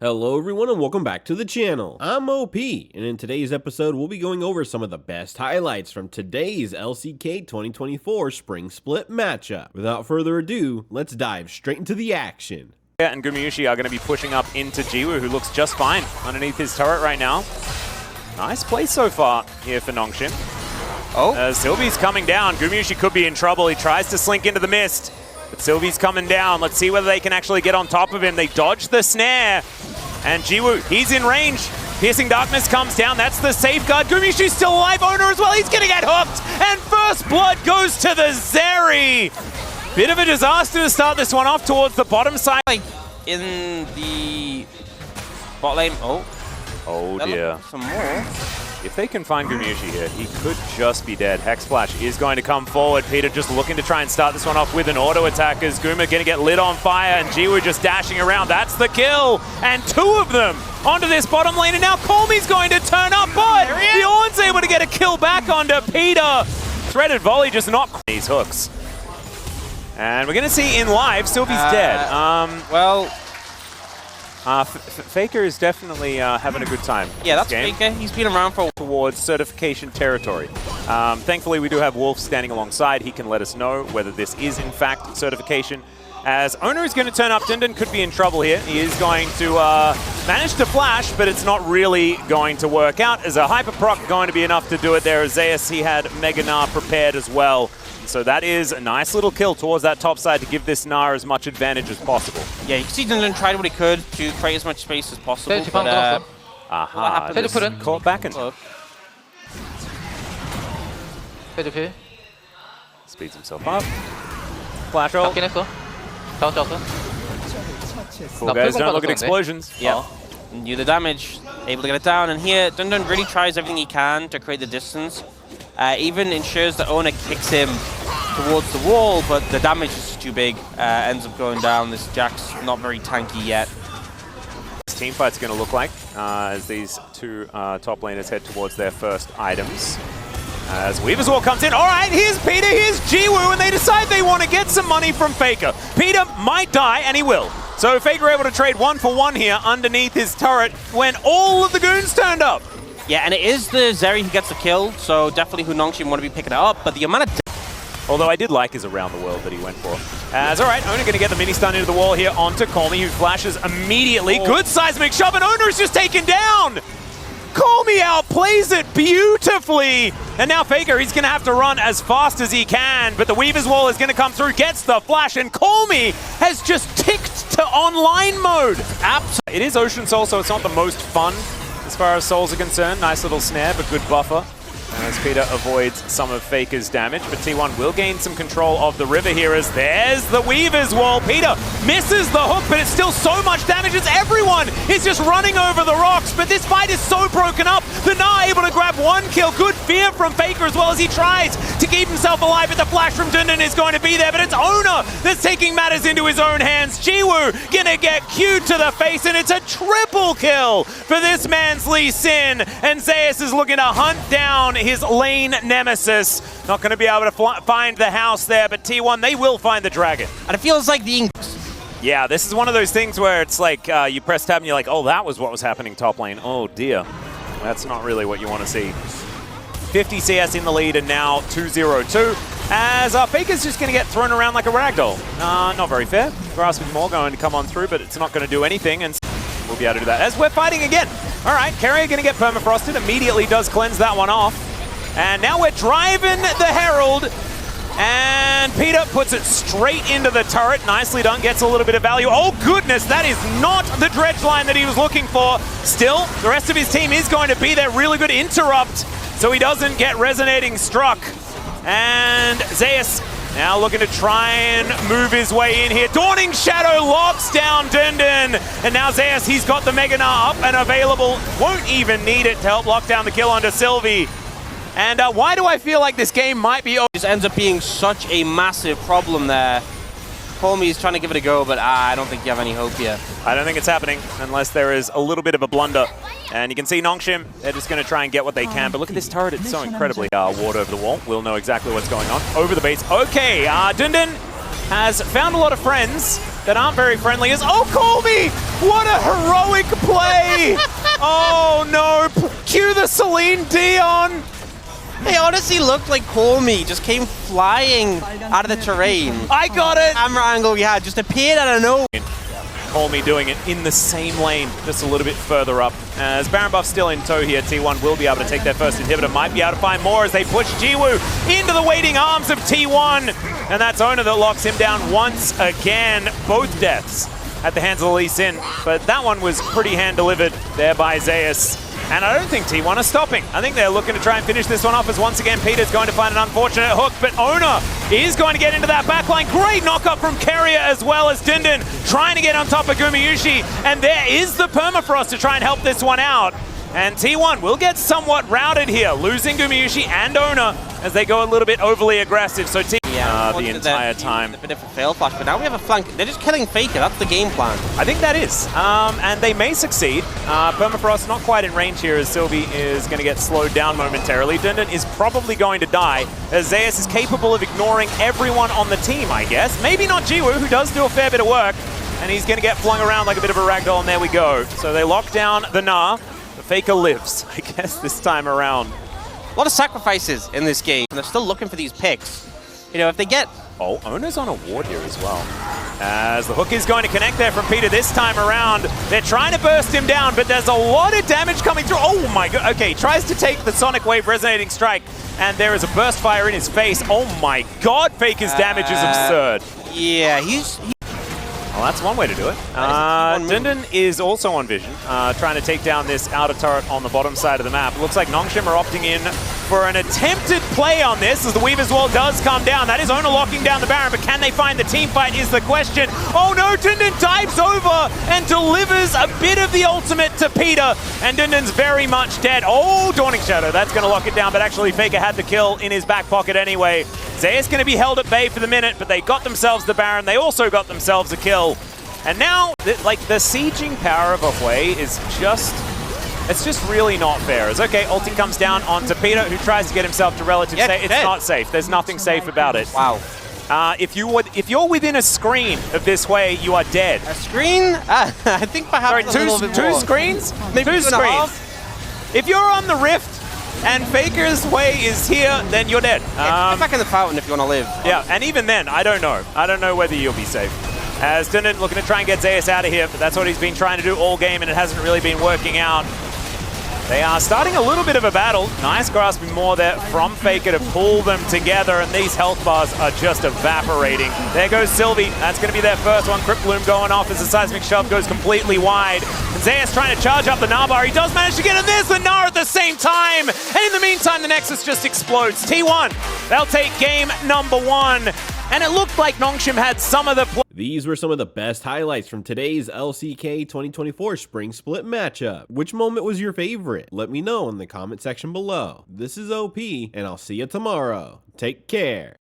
Hello everyone and welcome back to the channel. I'm OP, and in today's episode we'll be going over some of the best highlights from today's LCK 2024 Spring Split matchup. Without further ado, let's dive straight into the action. And Gumayusi are going to be pushing up into Jiwoo, who looks just fine underneath his turret right now. Nice play so far here for Nongshim. Oh, Sylvie's coming down. Gumayusi could be in trouble. He tries to slink into the mist, but Sylvie's coming down. Let's see whether they can actually get on top of him. They dodge the snare. And Jiwoo, he's in range. Piercing Darkness comes down. That's the safeguard. Gumayusi's still alive. Owner as well. He's going to get hooked. And first blood goes to the Zeri. Bit of a disaster to start this one off towards the bottom side. Like in the bot lane. Oh dear. Some more. If they can find Gumayusi here, he could just be dead. Hex Flash is going to come forward. Peter just looking to try and start this one off with an auto attack as Guma going to get lit on fire and Jiwoo just dashing around. That's the kill. And two of them onto this bottom lane. And now Colmy's going to turn up, but the Ornn's able to get a kill back onto Peter. Threaded volley just not these hooks. And we're going to see in live, Sylvie's dead. Faker is definitely having a good time. Yeah, that's Faker. He's been around for towards certification territory. Thankfully, we do have Wolf standing alongside. He can let us know whether this is in fact certification. As Owner is going to turn up, Dundun could be in trouble here. He is going to manage to flash, but it's not really going to work out. As a hyper proc going to be enough to do it there. Zeus, he had Mega Gnar prepared as well. So that is a nice little kill towards that top side to give this Gnar as much advantage as possible. Yeah, you can see Dundun tried what he could to create as much space as possible. But, caught back and speeds himself up. Flash ult. Cool guys, don't look at explosions. Yeah, do the damage, able to get it down. And here, Dundun really tries everything he can to create the distance. Even ensures that Owner kicks him towards the wall, but the damage is too big. Ends up going down. This Jack's not very tanky yet. This team fight's going to look like as these two top laners head towards their first items. As Weaver's Wall comes in. All right, here's Peter, here's Jiwoo, and they decide they want to get some money from Faker. Peter might die, and he will. So Faker able to trade 1-for-1 here underneath his turret when all of the goons turned up. Yeah, and it is the Zeri who gets the kill, so definitely who Nongshim want to be picking it up, but the amount of... Although I did like his around the world that he went for. As, all right, Owner going to get the mini stun into the wall here onto Colmy, who flashes immediately. Good seismic shove, and Owner is just taken down! Colmy outplays it beautifully! And now Faker, he's going to have to run as fast as he can, but the Weaver's Wall is going to come through, gets the flash, and Colmy has just ticked to online mode! It is Ocean Soul, so it's not the most fun as far as souls are concerned. Nice little snare, but good buffer. As Peter avoids some of Faker's damage, but T1 will gain some control of the river here as there's the Weaver's Wall. Peter misses the hook, but it's still so much damage as everyone is just running over the rocks. But this fight is so broken up. The Gnar able to grab one kill. Good fear from Faker as well as he tries to keep himself alive, but the flash from Dundun is going to be there. But it's Owner that's taking matters into his own hands. Jiwoo gonna get cued to the face, and it's a triple kill for this man's Lee Sin. And Zeus is looking to hunt down his lane nemesis. Not going to be able to find the house there, but T1, they will find the dragon. And it feels like the... Yeah, this is one of those things where it's like you press tab and you're like, oh, that was what was happening top lane. Oh, dear. That's not really what you want to see. 50 CS in the lead and now 2-0-2. As Faker's just going to get thrown around like a ragdoll. Not very fair. Grasp with more going to come on through, but it's not going to do anything, and we'll be able to do that as we're fighting again. All right, Carrier going to get permafrosted. Immediately does cleanse that one off. And now we're driving the Herald, and Peter puts it straight into the turret. Nicely done, gets a little bit of value. Oh goodness, that is not the dredge line that he was looking for. Still, the rest of his team is going to be there. Really good interrupt, so he doesn't get resonating struck. And Zeus now looking to try and move his way in here. Dawning Shadow locks down Dundun, and now Zeus, he's got the Mega Gnar up and available. Won't even need it to help lock down the kill onto Sylvie. And why do I feel like this game might be over? This ends up being such a massive problem there. Colmy is trying to give it a go, but I don't think you have any hope here. I don't think it's happening unless there is a little bit of a blunder. And you can see Nongshim, they're just going to try and get what they can. But look at this turret, it's so incredibly water over the wall. We'll know exactly what's going on. Over the base. Okay, Dundun has found a lot of friends that aren't very friendly. Oh, Colby What a heroic play! Oh no! Cue the Celine Dion! It honestly looked like Call Me just came flying out of the terrain. I got it! Camera angle we had just appeared out of nowhere. Call Me doing it in the same lane, just a little bit further up. As Baron Buff's still in tow here, T1 will be able to take their first inhibitor, might be able to find more as they push Jiwoo into the waiting arms of T1. And that's Owner that locks him down once again. Both deaths at the hands of the Lee Sin, but that one was pretty hand-delivered there by Zeus. And I don't think T1 are stopping. I think they're looking to try and finish this one off as once again Peter's going to find an unfortunate hook, but Owner is going to get into that backline. Great knock-up from Carrier as well as Dindin trying to get on top of Gumayusi, and there is the Permafrost to try and help this one out. And T1 will get somewhat routed here, losing Gumayusi and Owner as they go a little bit overly aggressive. So the entire time. A bit of a fail flash, but now we have a flank. They're just killing Faker. That's the game plan. I think that is. And they may succeed. Permafrost not quite in range here as Sylvie is going to get slowed down momentarily. Dundon is probably going to die as Zeus is capable of ignoring everyone on the team, I guess. Maybe not Jiwoo, who does do a fair bit of work. And he's going to get flung around like a bit of a ragdoll, and there we go. So they lock down the Gnar. The Faker lives, I guess, this time around. A lot of sacrifices in this game, and they're still looking for these picks. You know, if they get... Oh, Owner's on a ward here as well. As the hook is going to connect there from Peter this time around. They're trying to burst him down, but there's a lot of damage coming through. Oh my god. Okay, tries to take the Sonic Wave Resonating Strike, and there is a burst fire in his face. Oh my god, Faker's damage is absurd. Yeah, Well, that's one way to do it. Dindin is also on vision, trying to take down this outer turret on the bottom side of the map. It looks like Nongshim are opting in for an attempted play on this as the Weaver's Wall does come down. That is Owner locking down the Baron, but can they find the team fight is the question. Oh no, Dindin dives over and delivers a bit of the ultimate to Peter, and Dindin's very much dead. Oh, Dawning Shadow, that's going to lock it down, but actually Faker had the kill in his back pocket anyway. Zeus going to be held at bay for the minute, but they got themselves the Baron. They also got themselves a kill. And now, the sieging power of Hui is just... It's just really not fair. As okay, ulti comes down onto Peter, who tries to get himself to relative safe. It's not safe. There's nothing safe about it. Wow. If you're within a screen of this way, you are dead. A screen? I think perhaps two screens? Maybe two screens. If you're on the Rift and Faker's way is here, then you're dead. Get back in the fountain if you want to live. Yeah, and even then, I don't know. I don't know whether you'll be safe. As Dundon looking to try and get Zeus out of here, but that's what he's been trying to do all game, and it hasn't really been working out. They are starting a little bit of a battle. Nice grasping more there from Faker to pull them together, and these health bars are just evaporating. There goes Sylvie. That's going to be their first one. Crypt Bloom going off as the seismic shove goes completely wide. And Zeus trying to charge up the Gnar bar. He does manage to get in this, the Gnar at the same time. And in the meantime, the Nexus just explodes. T1, they'll take game number 1. And it looked like Nongshim had some of the play. These were some of the best highlights from today's LCK 2024 Spring Split matchup. Which moment was your favorite? Let me know in the comment section below. This is OP, and I'll see you tomorrow. Take care.